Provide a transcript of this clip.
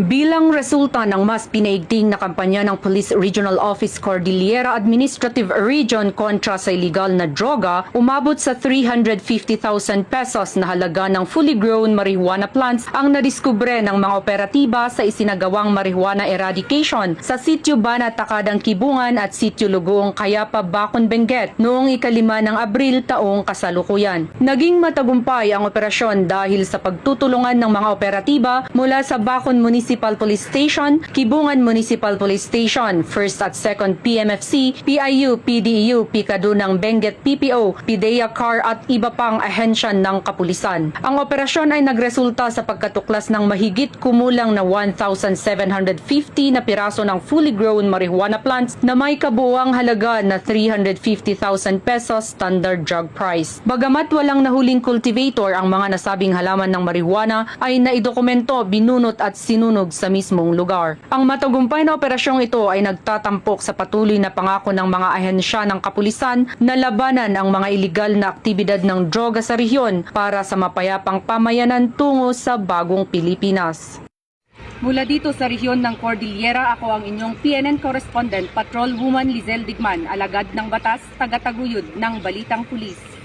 Bilang resulta ng mas pinaigting na kampanya ng Police Regional Office Cordillera Administrative Region kontra sa illegal na droga, umabot sa 350,000 pesos na halaga ng fully grown marijuana plants ang nadiskubre ng mga operatiba sa isinagawang marijuana eradication sa Sitio Banat, Takadang Kibungan at Sitio Lugoong, Cayapa, Bacon, Benguet noong 5 ng Abril taong kasalukuyan. Naging matagumpay ang operasyon dahil sa pagtutulungan ng mga operatiba mula sa Bacon Municipal Police Station, Kibungan Municipal Police Station, 1st at 2nd PMFC, PIU, PDEU, Pikadunang Benguet PPO, PIDEA CAR at iba pang ahensya ng kapulisan. Ang operasyon ay nagresulta sa pagkatuklas ng mahigit kumulang na 1,750 na piraso ng fully grown marijuana plants na may kabuuang halaga na 350,000 pesos standard drug price. Bagamat walang nahuling cultivator, ang mga nasabing halaman ng marijuana ay naidokumento, binunot at sinunog sa mismong lugar. Ang matagumpay na operasyong ito ay nagtatampok sa patuloy na pangako ng mga ahensya ng kapulisan na labanan ang mga iligal na aktibidad ng droga sa rehiyon para sa mapayapang pamayanan tungo sa bagong Pilipinas. Mula dito sa rehiyon ng Cordillera, ako ang inyong PNN correspondent, Patrol Woman Lizelle Digman, alagad ng batas, tagataguyod ng Balitang Pulis.